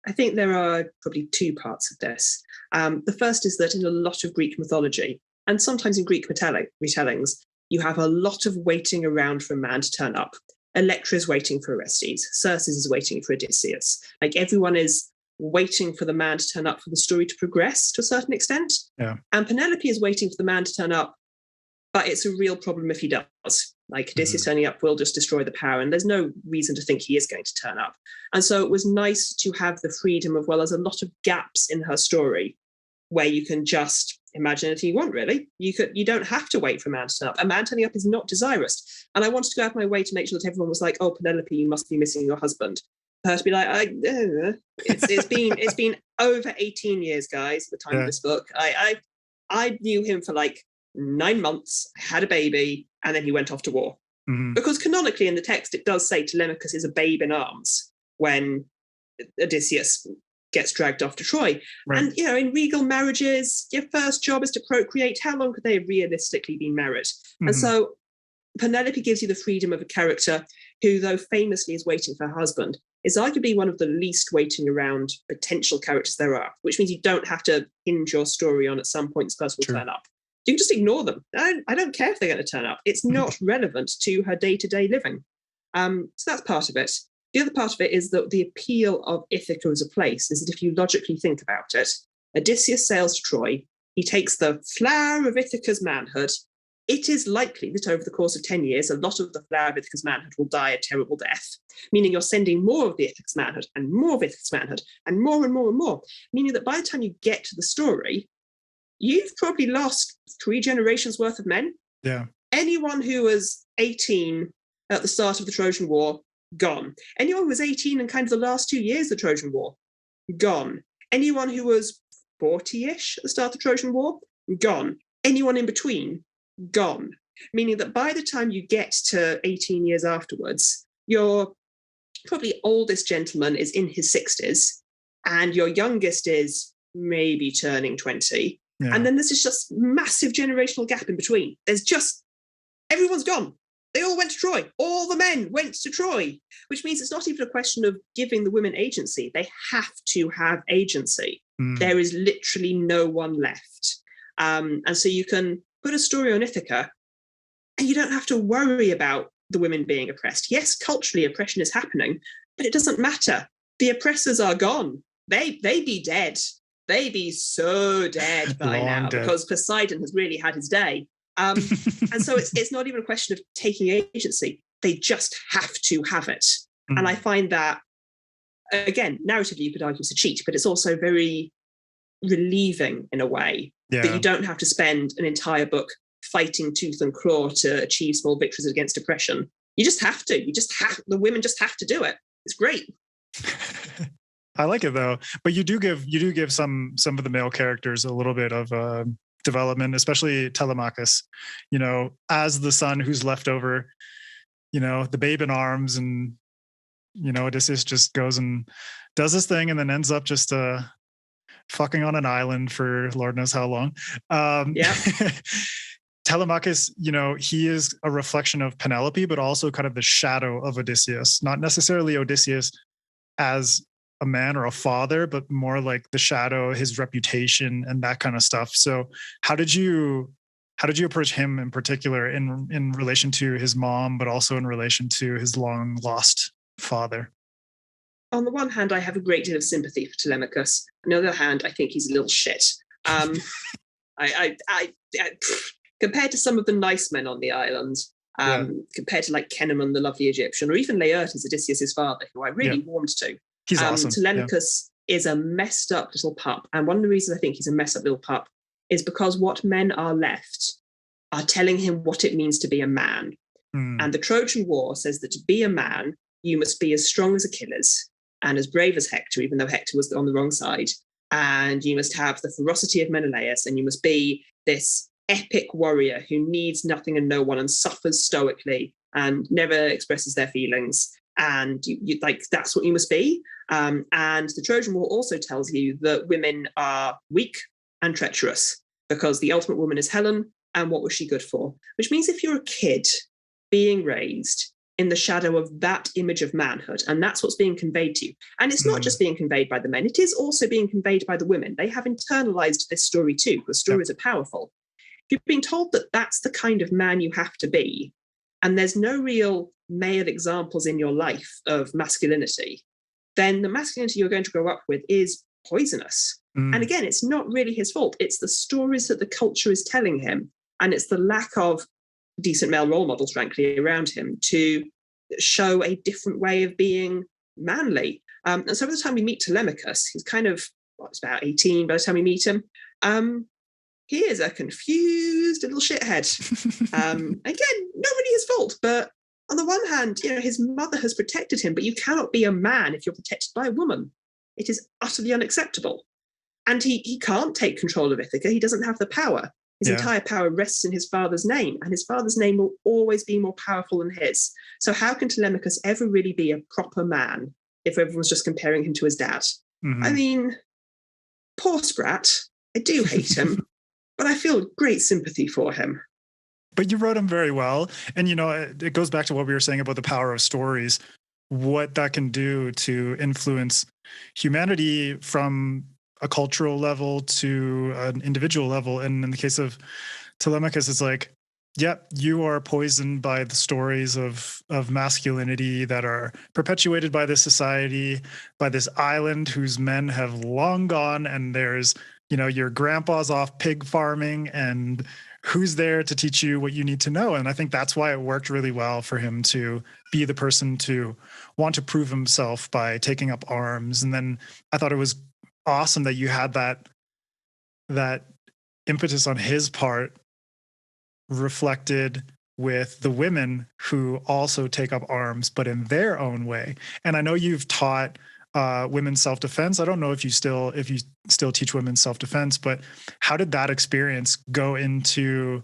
there are probably two parts of this. The first is that in a lot of Greek mythology, and sometimes in Greek retellings, you have a lot of waiting around for a man to turn up. Electra is waiting for Orestes. Circe is waiting for Odysseus. Like everyone is waiting for the man to turn up for the story to progress to a certain extent. Yeah. And Penelope is waiting for the man to turn up, but it's a real problem if he does. Like Odysseus turning up will just destroy the power, and there's no reason to think he is going to turn up. And so it was nice to have the freedom of, well, there's a lot of gaps in her story where you can just imagine anything you want, really. You don't have to wait for a man to turn up. A man turning up is not desirous. And I wanted to go out of my way to make sure that everyone was like, oh, Penelope, you must be missing your husband. For her to be like, it's been over 18 years, guys, at the time of this book. I knew him for like 9 months, had a baby, and then he went off to war. Mm-hmm. Because canonically in the text, it does say Telemachus is a babe in arms when Odysseus gets dragged off to Troy. Right. And, in regal marriages, your first job is to procreate. How long could they have realistically been married? Mm-hmm. And so Penelope gives you the freedom of a character who, though famously is waiting for her husband, is arguably one of the least waiting around potential characters there are, which means you don't have to hinge your story on at some point this person will turn up. You can just ignore them. I don't care if they're going to turn up. It's not relevant to her day-to-day living. So that's part of it. The other part of it is that the appeal of Ithaca as a place is that if you logically think about it, Odysseus sails to Troy. He takes the flower of Ithaca's manhood. It is likely that over the course of 10 years, a lot of the flower of Ithaca's manhood will die a terrible death, meaning you're sending more of the Ithaca's manhood and more of Ithaca's manhood and more and more and more, meaning that by the time you get to the story, you've probably lost 3 generations worth of men. Yeah. Anyone who was 18 at the start of the Trojan War, gone. Anyone who was 18 in kind of the last 2 years of the Trojan War, gone. Anyone who was 40-ish at the start of the Trojan War, gone. Anyone in between, gone. Meaning that by the time you get to 18 years afterwards, your probably oldest gentleman is in his 60s, and your youngest is maybe turning 20. Yeah. And then there's this just massive generational gap in between. Everyone's gone. They all went to Troy. All the men went to Troy, which means it's not even a question of giving the women agency. They have to have agency. There is literally no one left. And so you can put a story on Ithaca and you don't have to worry about the women being oppressed. Yes, culturally oppression is happening, but it doesn't matter. The oppressors are gone. They be dead. They be so dead by now because Poseidon has really had his day. And so it's not even a question of taking agency. They just have to have it. And I find that, again, narratively, you could argue it's a cheat, but it's also very relieving in a way that you don't have to spend an entire book fighting tooth and claw to achieve small victories against oppression. You just have to. The women just have to do it. It's great. I like it though, but you do give some of the male characters a little bit of development, especially Telemachus, as the son who's left over, the babe in arms, and Odysseus just goes and does this thing and then ends up just fucking on an island for Lord knows how long. Yeah. Telemachus, he is a reflection of Penelope, but also kind of the shadow of Odysseus, not necessarily Odysseus as a man or a father, but more like the shadow, his reputation and that kind of stuff. So how did you approach him in particular in relation to his mom, but also in relation to his long lost father? On the one hand, I have a great deal of sympathy for Telemachus. On the other hand, I think he's a little shit. I compared to some of the nice men on the island, compared to like Kenelm, the lovely Egyptian, or even Laertes, Odysseus' father, who I really warmed to. He's awesome. Telemachus is a messed up little pup. And one of the reasons I think he's a messed up little pup is because what men are left are telling him what it means to be a man. And the Trojan War says that to be a man, you must be as strong as Achilles and as brave as Hector, even though Hector was on the wrong side. And you must have the ferocity of Menelaus, and you must be this epic warrior who needs nothing and no one and suffers stoically and never expresses their feelings. And you like, that's what you must be. And the Trojan War also tells you that women are weak and treacherous because the ultimate woman is Helen. And what was she good for? Which means if you're a kid being raised in the shadow of that image of manhood, and that's what's being conveyed to you. And it's not just being conveyed by the men, it is also being conveyed by the women. They have internalized this story too, because stories are powerful. If you're being told that that's the kind of man you have to be, and there's no real male examples in your life of masculinity, then the masculinity you're going to grow up with is poisonous. And again, it's not really his fault. It's the stories that the culture is telling him, and it's the lack of decent male role models, frankly, around him to show a different way of being manly. And so by the time we meet Telemachus, he's kind of, it's about 18 by the time we meet him. He is a confused little shithead. Again, not really his fault, but on the one hand, his mother has protected him, but you cannot be a man if you're protected by a woman. It is utterly unacceptable. And he can't take control of Ithaca. He doesn't have the power. His entire power rests in his father's name, and his father's name will always be more powerful than his. So how can Telemachus ever really be a proper man if everyone's just comparing him to his dad? I mean, poor Sprat. I do hate him, but I feel great sympathy for him. But you wrote him very well. And, it goes back to what we were saying about the power of stories, what that can do to influence humanity from a cultural level to an individual level. And in the case of Telemachus, it's like, you are poisoned by the stories of masculinity that are perpetuated by this society, by this island whose men have long gone, and there's, your grandpa's off pig farming, and who's there to teach you what you need to know. And I think that's why it worked really well for him to be the person to want to prove himself by taking up arms. And then I thought it was awesome that you had that impetus on his part reflected with the women who also take up arms, but in their own way. And I know you've taught women's self-defense. I don't know if you still teach women's self-defense, but how did that experience go into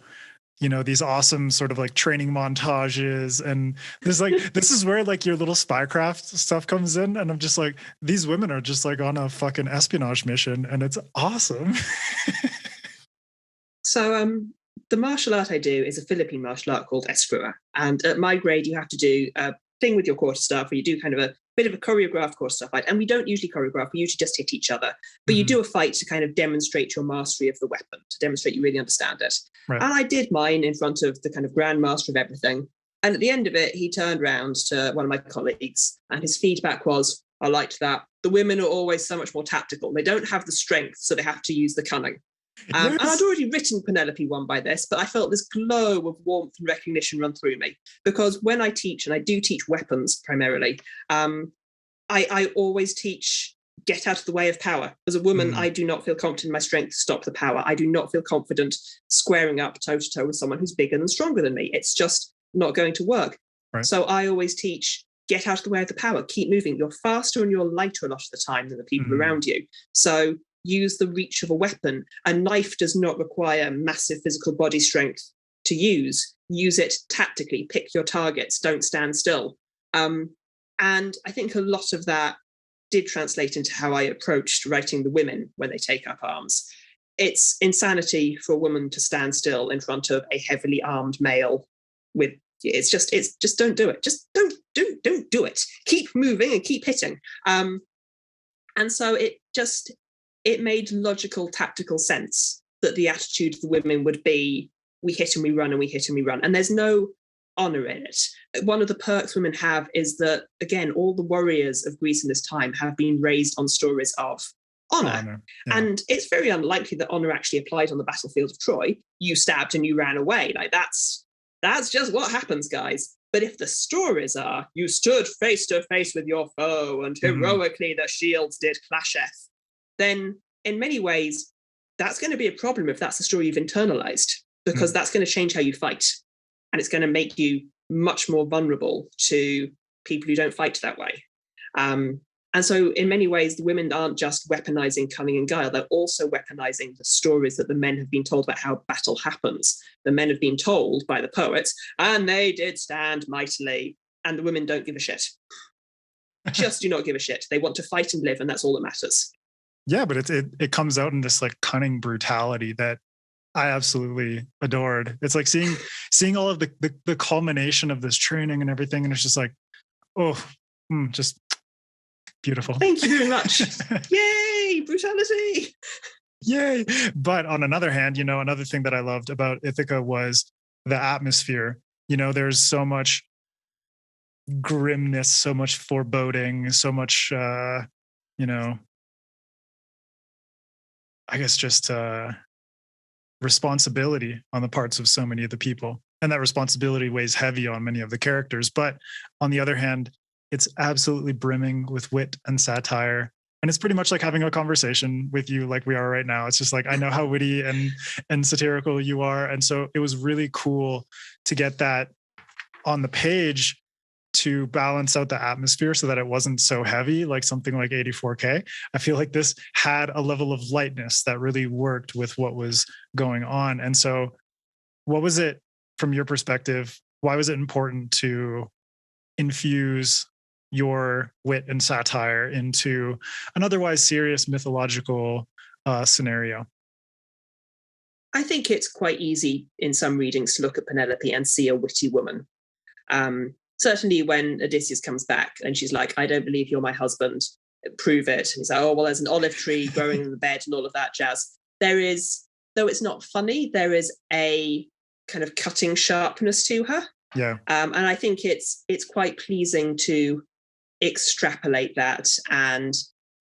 these awesome sort of like training montages? And this is where like your little spycraft stuff comes in. And I'm just like, these women are just like on a fucking espionage mission, and it's awesome. So the martial art I do is a Philippine martial art called Eskrua. And at my grade, you have to do a thing with your quarterstaff where you do kind of a bit of a choreographed quarterstaff fight. And we don't usually choreograph, we usually just hit each other. But you do a fight to kind of demonstrate your mastery of the weapon, to demonstrate you really understand it. Right. And I did mine in front of the kind of grand master of everything. And at the end of it, he turned around to one of my colleagues, and his feedback was, I liked that. The women are always so much more tactical. They don't have the strength, so they have to use the cunning. And I'd already written Penelope one by this, but I felt this glow of warmth and recognition run through me. Because when I teach, and I do teach weapons primarily, I always teach get out of the way of power. As a woman, I do not feel confident in my strength to stop the power. I do not feel confident squaring up toe-to-toe with someone who's bigger and stronger than me. It's just not going to work. Right. So I always teach, get out of the way of the power, keep moving. You're faster and you're lighter a lot of the time than the people around you. So use the reach of a weapon. A knife does not require massive physical body strength to use. Use it tactically, pick your targets, don't stand still. And I think a lot of that did translate into how I approached writing the women when they take up arms. It's insanity for a woman to stand still in front of a heavily armed male with it's just don't do it. Just don't do it. Keep moving and keep hitting. And so it made logical, tactical sense that the attitude of the women would be, we hit and we run and we hit and we run. And there's no honor in it. One of the perks women have is that, again, all the warriors of Greece in this time have been raised on stories of honor. Yeah. And it's very unlikely that honor actually applied on the battlefield of Troy. You stabbed and you ran away. Like that's just what happens, guys. But if the stories are, you stood face to face with your foe and heroically the shields did clasheth, then in many ways, that's going to be a problem if that's the story you've internalized, because that's going to change how you fight. And it's going to make you much more vulnerable to people who don't fight that way. And so in many ways, the women aren't just weaponizing cunning and guile, they're also weaponizing the stories that the men have been told about how battle happens. The men have been told by the poets, and they did stand mightily, and the women don't give a shit. Just do not give a shit. They want to fight and live, and that's all that matters. Yeah, but it comes out in this like cunning brutality that I absolutely adored. It's like seeing all of the culmination of this training and everything, and it's just like, just beautiful. Thank you very much. Yay, brutality. Yay. But on another hand, another thing that I loved about Ithaca was the atmosphere. There's so much grimness, so much foreboding, so much, I guess just responsibility on the parts of so many of the people. And that responsibility weighs heavy on many of the characters. But on the other hand, it's absolutely brimming with wit and satire. And it's pretty much like having a conversation with you like we are right now. It's just like, I know how witty and satirical you are. And so it was really cool to get that on the page to balance out the atmosphere so that it wasn't so heavy, like something like 84K. I feel like this had a level of lightness that really worked with what was going on. And so what was it from your perspective? Why was it important to infuse your wit and satire into an otherwise serious mythological scenario? I think it's quite easy in some readings to look at Penelope and see a witty woman. Certainly when Odysseus comes back and she's like, I don't believe you're my husband, prove it. And he's like, oh, well, there's an olive tree growing in the bed and all of that jazz. There is, though it's not funny, there is a kind of cutting sharpness to her. Yeah. And I think it's quite pleasing to extrapolate that and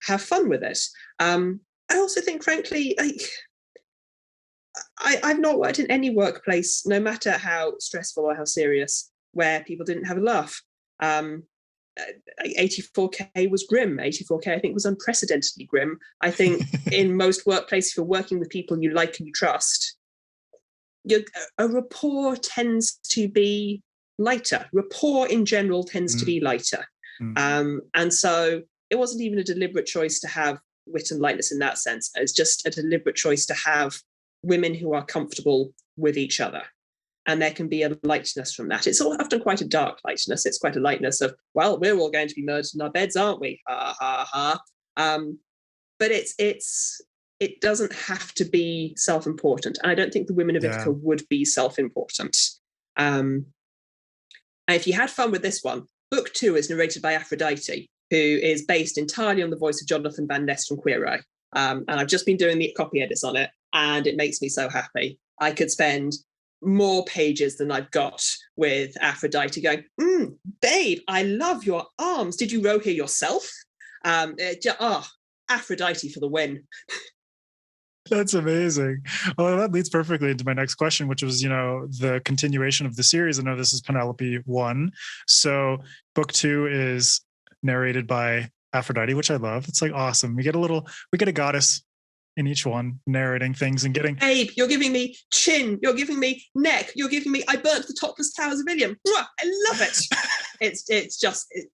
have fun with it. I also think, frankly, like I've not worked in any workplace, no matter how stressful or how serious, where people didn't have a laugh. 84K was grim. 84K, I think, was unprecedentedly grim. I think in most workplaces, if you're working with people you like and you trust, a rapport tends to be lighter. Rapport in general tends to be lighter. And so it wasn't even a deliberate choice to have wit and lightness in that sense. It's just a deliberate choice to have women who are comfortable with each other. And there can be a lightness from that. It's often quite a dark lightness. It's quite a lightness of, well, we're all going to be murdered in our beds, aren't we? Ha, ha, ha. But it doesn't have to be self-important. And I don't think the women of Ithaca would be self-important. And if you had fun with this one, Book 2 is narrated by Aphrodite, who is based entirely on the voice of Jonathan Van Ness from Queer Eye. And I've just been doing the copy edits on it, and it makes me so happy. I could spend more pages than I've got with Aphrodite going, babe, I love your arms. Did you row here yourself? Aphrodite for the win. That's amazing. Well, that leads perfectly into my next question, which was, the continuation of the series. I know this is Penelope 1. So book 2 is narrated by Aphrodite, which I love. It's like awesome. We get a goddess in each one, narrating things and getting... Babe, you're giving me chin, you're giving me neck, you're giving me, I burnt the topless towers of Ilium. I love it. It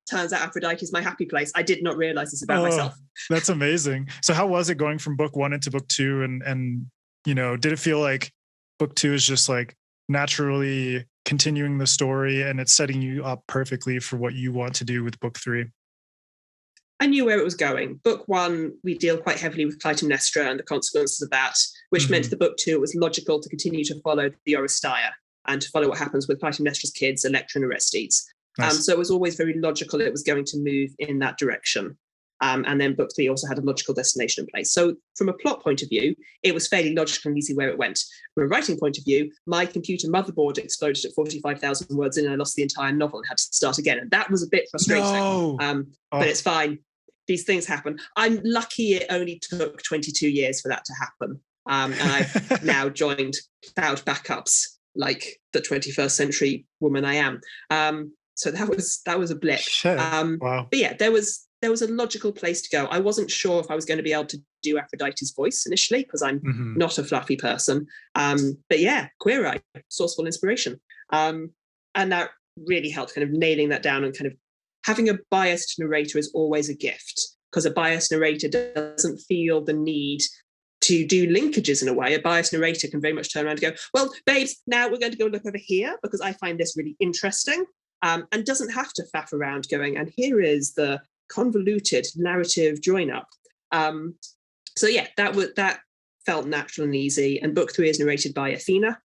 turns out Aphrodite is my happy place. I did not realize this about myself. That's amazing. So how was it going from book 1 into book 2? And did it feel like book 2 is just like naturally continuing the story and it's setting you up perfectly for what you want to do with book 3? I knew where it was going. Book 1, we deal quite heavily with Clytemnestra and the consequences of that, which meant that book 2, it was logical to continue to follow the Oresteia and to follow what happens with Clytemnestra's kids, Electra and Orestes. Nice. So it was always very logical it was going to move in that direction. And then book 3 also had a logical destination in place. So from a plot point of view, it was fairly logical and easy where it went. From a writing point of view, my computer motherboard exploded at 45,000 words in and I lost the entire novel and had to start again. And that was a bit frustrating. No. But it's fine. These things happen. I'm lucky it only took 22 years for that to happen. And I've now joined cloud backups like the 21st century woman I am. So that was a blip. Wow. But yeah, there was a logical place to go. I wasn't sure if I was going to be able to do Aphrodite's voice initially because I'm not a fluffy person. But yeah, Queer Eye, sourceful inspiration. And that really helped kind of nailing that down, and kind of having a biased narrator is always a gift because a biased narrator doesn't feel the need to do linkages in a way. A biased narrator can very much turn around and go, well, babes, now we're going to go look over here because I find this really interesting, and doesn't have to faff around going, and here is the convoluted narrative join up. So yeah, that felt natural and easy. And book 3 is narrated by Athena.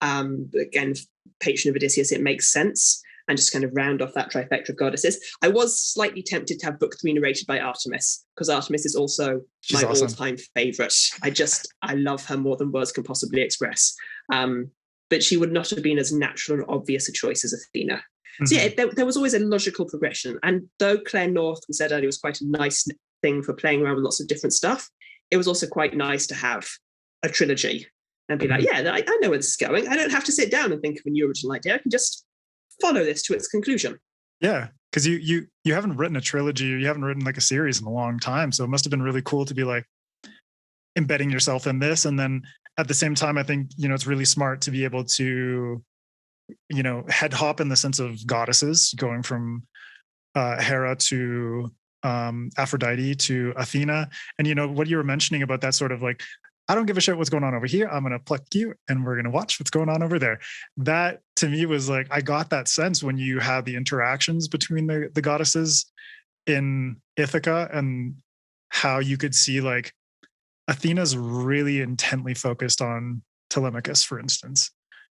Again, patron of Odysseus, it makes sense. And just kind of round off that trifecta of goddesses. I was slightly tempted to have book 3 narrated by Artemis, because Artemis is also my all-time favorite. I love her more than words can possibly express. But she would not have been as natural and obvious a choice as Athena. So yeah, there was always a logical progression. And though Claire North, we said earlier, was quite a nice thing for playing around with lots of different stuff, it was also quite nice to have a trilogy and be like, yeah, I know where this is going. I don't have to sit down and think of a new original idea. I can just follow this to its conclusion. Yeah, because you haven't written a trilogy, you haven't written like a series in a long time. So it must have been really cool to be like embedding yourself in this. And then at the same time, I think, it's really smart to be able to, head hop in the sense of goddesses, going from Hera to Aphrodite to Athena. And what you were mentioning about that sort of like, I don't give a shit what's going on over here. I'm going to pluck you and we're going to watch what's going on over there. That to me was like, I got that sense when you had the interactions between the goddesses in Ithaca, and how you could see like Athena's really intently focused on Telemachus, for instance.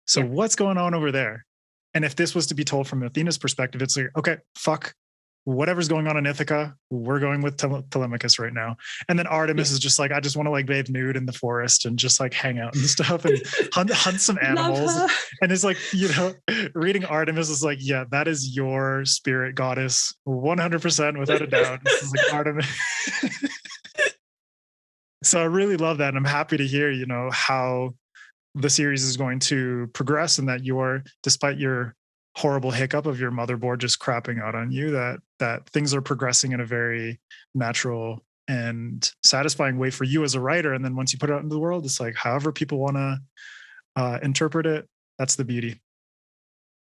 So what's going on over there? And if this was to be told from Athena's perspective, it's like, okay, fuck whatever's going on in Ithaca, we're going with Telemachus right now. And then Artemis is just like, I just want to like bathe nude in the forest and just like hang out and stuff and hunt some animals. And it's like, reading Artemis is like, yeah, that is your spirit goddess, 100% without a doubt. This is like Artemis. So I really love that. And I'm happy to hear, how the series is going to progress, and that despite your horrible hiccup of your motherboard just crapping out on you, that things are progressing in a very natural and satisfying way for you as a writer. And then once you put it out into the world, it's like, however people want to interpret it, that's the beauty.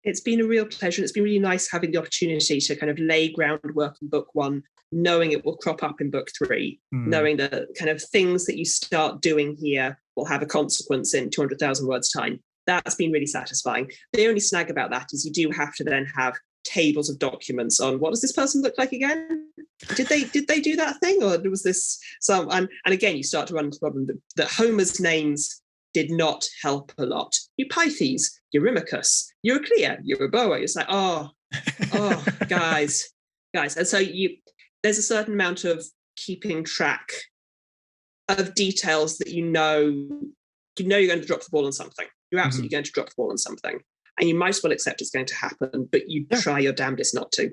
It's been a real pleasure. It's been really nice having the opportunity to kind of lay groundwork in book 1, knowing it will crop up in book 3, knowing the kind of things that you start doing here will have a consequence in 200,000 words time. That's been really satisfying. The only snag about that is you do have to then have tables of documents on what does this person look like again? Did they do that thing, or was this some? And again, you start to run into the problem that Homer's names did not help a lot. Eupeithes, Eurymachus, Euryclea, Euryboa. It's like, oh, guys. And so there's a certain amount of keeping track of details that you're going to drop the ball on something. You're absolutely going to drop the ball on something. And you might as well accept it's going to happen, but you try your damnedest not to.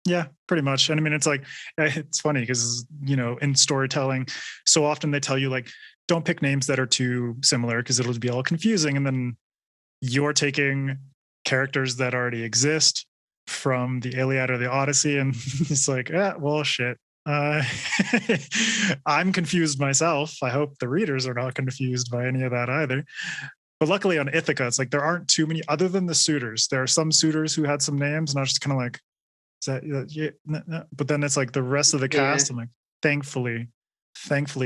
Yeah, pretty much. And I mean, it's like, it's funny because, in storytelling, so often they tell you like, don't pick names that are too similar because it'll be all confusing. And then you're taking characters that already exist from the Iliad or the Odyssey. And it's like, well, shit. Uh, I'm confused myself. I hope the readers are not confused by any of that either. But luckily on Ithaca, it's like there aren't too many, other than the suitors. There are some suitors who had some names, and I was just kind of like, is that, yeah, no. But then it's like the rest of the cast, I'm like, thankfully,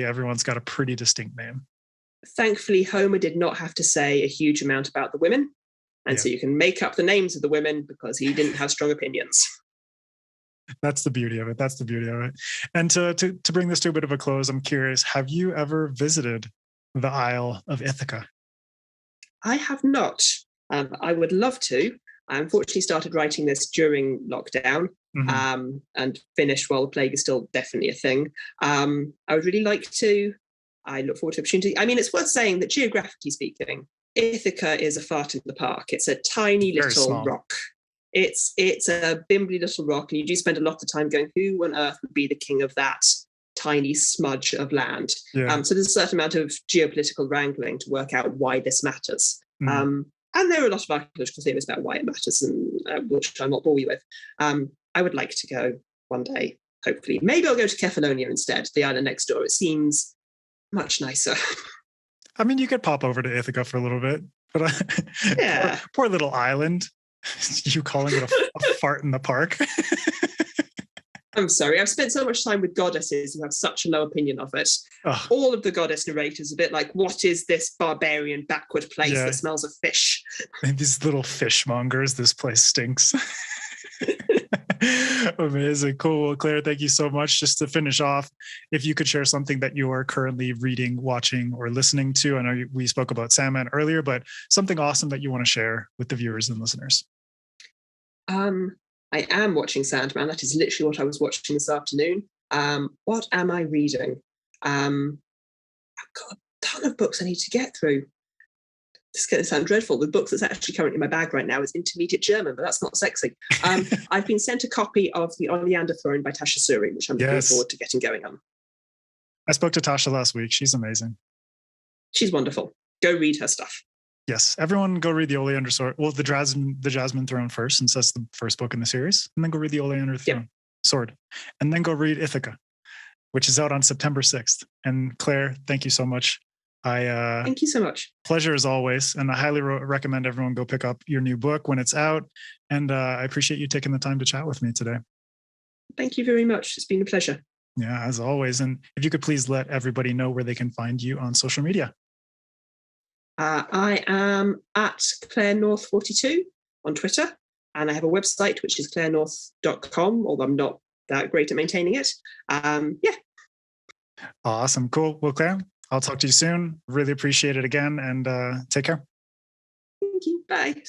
everyone's got a pretty distinct name. Thankfully, Homer did not have to say a huge amount about the women. And so you can make up the names of the women because he didn't have strong opinions. That's the beauty of it. That's the beauty of it. And to bring this to a bit of a close, I'm curious, have you ever visited the Isle of Ithaca? I have not. I would love to. I unfortunately started writing this during lockdown and finished while the plague is still definitely a thing. I would really like to. I look forward to the opportunity. I mean, it's worth saying that geographically speaking, Ithaca is a fart in the park. It's a tiny little rock. It's a bimbly little rock, and you do spend a lot of time going, who on earth would be the king of that tiny smudge of land? So there's a certain amount of geopolitical wrangling to work out why this matters. And there are a lot of archaeological theories about why it matters, and which I'll not bore you with. I would like to go one day, hopefully. Maybe I'll go to Kefalonia instead, the island next door. It seems much nicer. I mean, you could pop over to Ithaca for a little bit, but poor little island. You calling it a fart in the park? I'm sorry. I've spent so much time with goddesses who have such a low opinion of it. All of the goddess narrators are a bit like, what is this barbarian backward place that smells of fish? And these little fishmongers, this place stinks. Amazing. Cool. Well, Claire, thank you so much. Just to finish off, if you could share something that you are currently reading, watching, or listening to. I know we spoke about Sandman earlier, but something awesome that you want to share with the viewers and listeners. I am watching Sandman. That is literally what I was watching this afternoon. What am I reading? I've got a ton of books I need to get through. This is going to sound dreadful. The book that's actually currently in my bag right now is intermediate German, but that's not sexy. I've been sent a copy of The Oleander Throne by Tasha Suri, which I'm looking forward to getting going on. I spoke to Tasha last week. She's amazing. She's wonderful. Go read her stuff. Yes, everyone go read the Oleander Sword. Well, the Jasmine Throne first, since that's the first book in the series, and then go read the Oleander Sword, and then go read Ithaca, which is out on September 6th. And Claire, thank you so much. Thank you so much. Pleasure as always, and I highly recommend everyone go pick up your new book when it's out. And I appreciate you taking the time to chat with me today. Thank you very much. It's been a pleasure. Yeah, as always. And if you could please let everybody know where they can find you on social media. I am at Claire North 42 on Twitter, and I have a website which is clairenorth.com, although I'm not that great at maintaining it. Awesome. Cool. Well, Claire, I'll talk to you soon. Really appreciate it again, and take care. Thank you. Bye.